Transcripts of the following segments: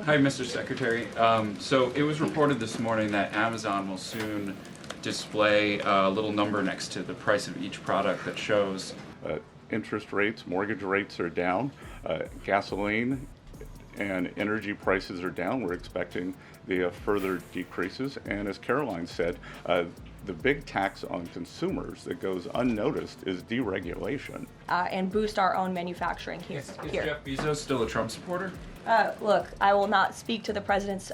Hi, Mr. Secretary. So it was reported this morning that Amazon will soon display a little number next to the price of each product that shows interest rates, mortgage rates are down, gasoline and energy prices are down. We're expecting the further decreases. And as Caroline said, the big tax on consumers that goes unnoticed is deregulation. And boost our own manufacturing here. Is Jeff Bezos still a Trump supporter? Look, I will not speak to the president's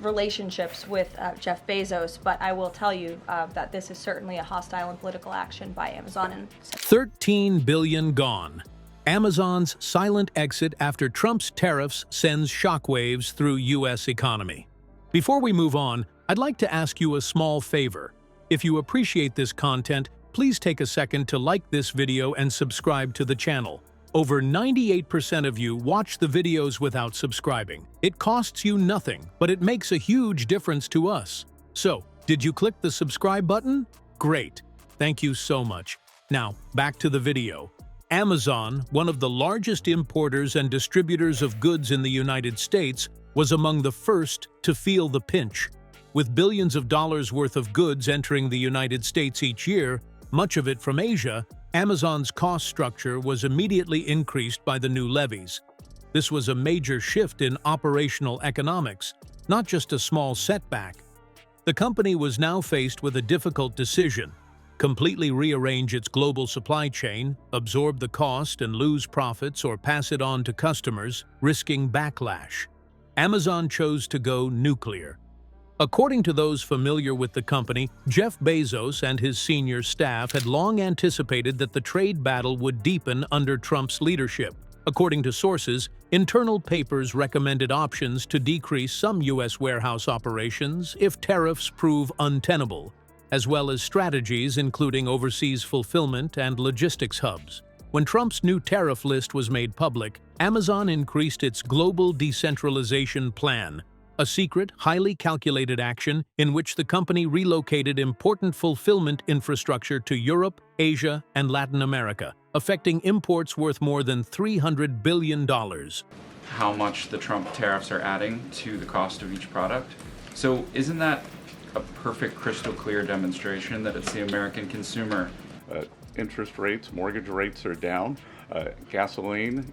relationships with Jeff Bezos, but I will tell you that this is certainly a hostile and political action by Amazon. And $13 billion gone. Amazon's silent exit after Trump's tariffs sends shockwaves through U.S. economy. Before we move on, I'd like to ask you a small favor. If you appreciate this content, please take a second to like this video and subscribe to the channel. Over 98% of you watch the videos without subscribing. It costs you nothing, but it makes a huge difference to us. So, did you click the subscribe button? Great. Thank you so much. Now, back to the video. Amazon, one of the largest importers and distributors of goods in the United States, was among the first to feel the pinch. With billions of dollars worth of goods entering the United States each year, much of it from Asia, Amazon's cost structure was immediately increased by the new levies. This was a major shift in operational economics, not just a small setback. The company was now faced with a difficult decision: completely rearrange its global supply chain, absorb the cost and lose profits, or pass it on to customers, risking backlash. Amazon chose to go nuclear. According to those familiar with the company, Jeff Bezos and his senior staff had long anticipated that the trade battle would deepen under Trump's leadership. According to sources, internal papers recommended options to decrease some U.S. warehouse operations if tariffs prove untenable, as well as strategies including overseas fulfillment and logistics hubs. When Trump's new tariff list was made public, Amazon increased its global decentralization plan, a secret, highly calculated action in which the company relocated important fulfillment infrastructure to Europe, Asia, and Latin America, affecting imports worth more than $300 billion. How much the Trump tariffs are adding to the cost of each product. So isn't that a perfect crystal clear demonstration that it's the American consumer? Interest rates, mortgage rates are down, gasoline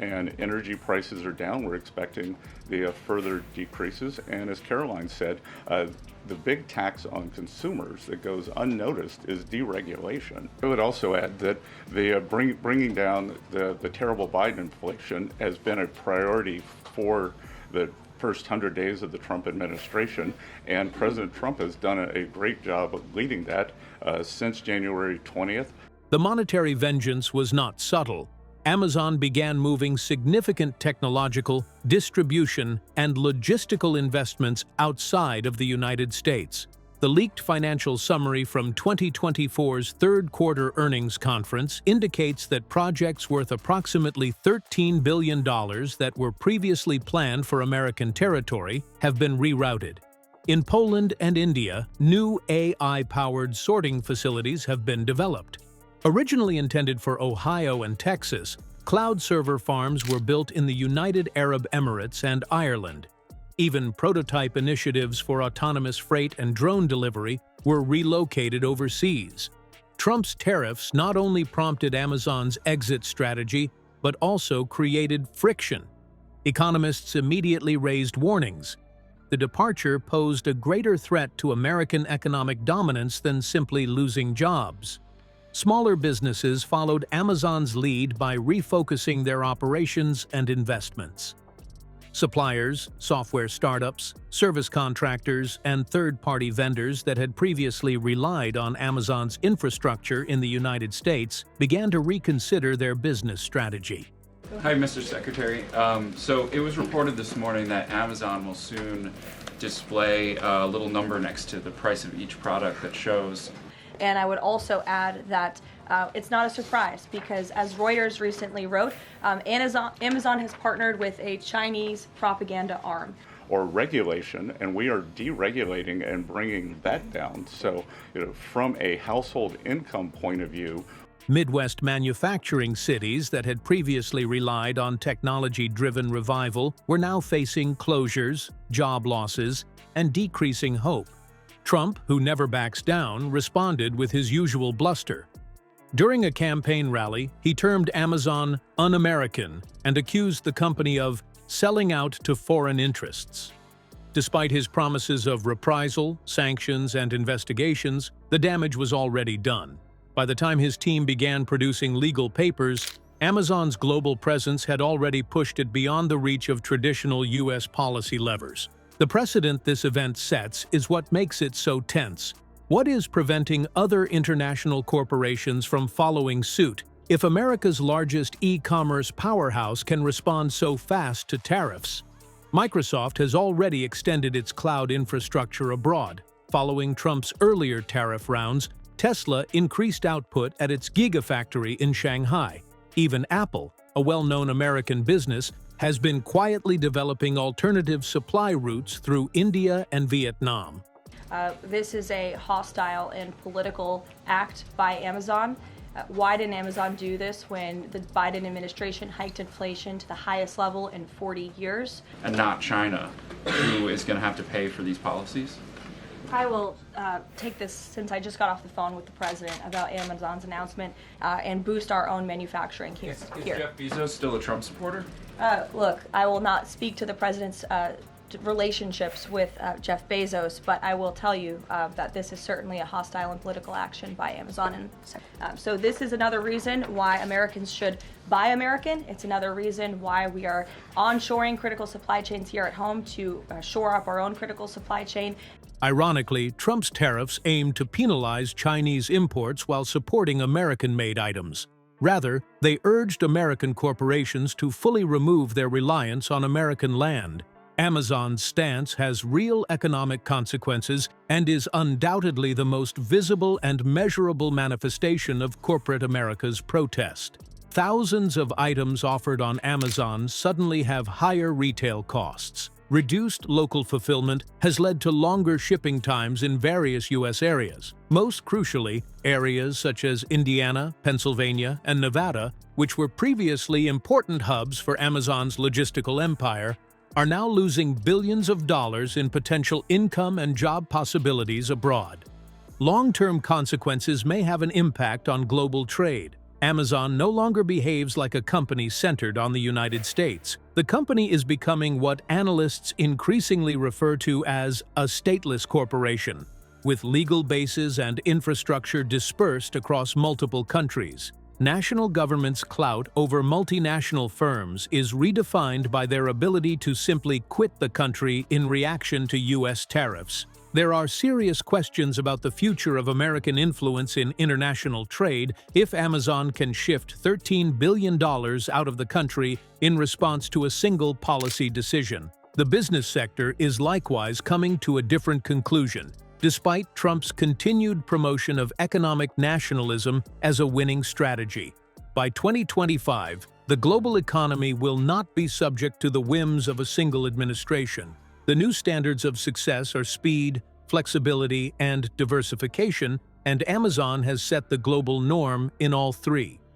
and energy prices are down. We're expecting the further decreases. And as Caroline said, the big tax on consumers that goes unnoticed is deregulation. I would also add that the bringing down the terrible Biden inflation has been a priority for the first 100 days of the Trump administration, and President Trump has done a great job of leading that since January 20th. The monetary vengeance was not subtle. Amazon began moving significant technological, distribution, and logistical investments outside of the United States. The leaked financial summary from 2024's third-quarter earnings conference indicates that projects worth approximately $13 billion that were previously planned for American territory have been rerouted. In Poland and India, new AI-powered sorting facilities have been developed. Originally intended for Ohio and Texas, cloud server farms were built in the United Arab Emirates and Ireland. Even prototype initiatives for autonomous freight and drone delivery were relocated overseas. Trump's tariffs not only prompted Amazon's exit strategy, but also created friction. Economists immediately raised warnings. The departure posed a greater threat to American economic dominance than simply losing jobs. Smaller businesses followed Amazon's lead by refocusing their operations and investments. Suppliers, software startups, service contractors, and third-party vendors that had previously relied on Amazon's infrastructure in the United States began to reconsider their business strategy. Hi, Mr. Secretary. So it was reported this morning that Amazon will soon display a little number next to the price of each product that shows. And I would also add that it's not a surprise because, as Reuters recently wrote, Amazon has partnered with a Chinese propaganda arm. Or regulation, and we are deregulating and bringing that down. So, from a household income point of view, Midwest manufacturing cities that had previously relied on technology-driven revival were now facing closures, job losses, and decreasing hope. Trump, who never backs down, responded with his usual bluster. During a campaign rally, he termed Amazon un-American and accused the company of selling out to foreign interests. Despite his promises of reprisal, sanctions, and investigations, the damage was already done. By the time his team began producing legal papers, Amazon's global presence had already pushed it beyond the reach of traditional U.S. policy levers. The precedent this event sets is what makes it so tense. What is preventing other international corporations from following suit? If America's largest e-commerce powerhouse can respond so fast to tariffs, Microsoft has already extended its cloud infrastructure abroad. Following Trump's earlier tariff rounds, Tesla increased output at its Gigafactory in Shanghai. Even Apple, a well-known American business, has been quietly developing alternative supply routes through India and Vietnam. This is a hostile and political act by Amazon. Why didn't Amazon do this when the Biden administration hiked inflation to the highest level in 40 years? And not China, who is going to have to pay for these policies? I will take this, since I just got off the phone with the president about Amazon's announcement, and boost our own manufacturing here. Is Jeff Bezos still a Trump supporter? Look, I will not speak to the president's relationships with Jeff Bezos, but I will tell you that this is certainly a hostile and political action by Amazon. And so this is another reason why Americans should buy American. It's another reason why we are onshoring critical supply chains here at home to shore up our own critical supply chain. Ironically, Trump's tariffs aim to penalize Chinese imports while supporting American-made items. Rather, they urged American corporations to fully remove their reliance on American land. Amazon's stance has real economic consequences and is undoubtedly the most visible and measurable manifestation of corporate America's protest. Thousands of items offered on Amazon suddenly have higher retail costs. Reduced local fulfillment has led to longer shipping times in various U.S. areas. Most crucially, areas such as Indiana, Pennsylvania, and Nevada, which were previously important hubs for Amazon's logistical empire, are now losing billions of dollars in potential income and job possibilities abroad. Long-term consequences may have an impact on global trade. Amazon no longer behaves like a company centered on the United States. The company is becoming what analysts increasingly refer to as a stateless corporation, with legal bases and infrastructure dispersed across multiple countries. National governments' clout over multinational firms is redefined by their ability to simply quit the country in reaction to U.S. tariffs. There are serious questions about the future of American influence in international trade if Amazon can shift $13 billion out of the country in response to a single policy decision. The business sector is likewise coming to a different conclusion, despite Trump's continued promotion of economic nationalism as a winning strategy. By 2025, the global economy will not be subject to the whims of a single administration. The new standards of success are speed, flexibility, and diversification, and Amazon has set the global norm in all three.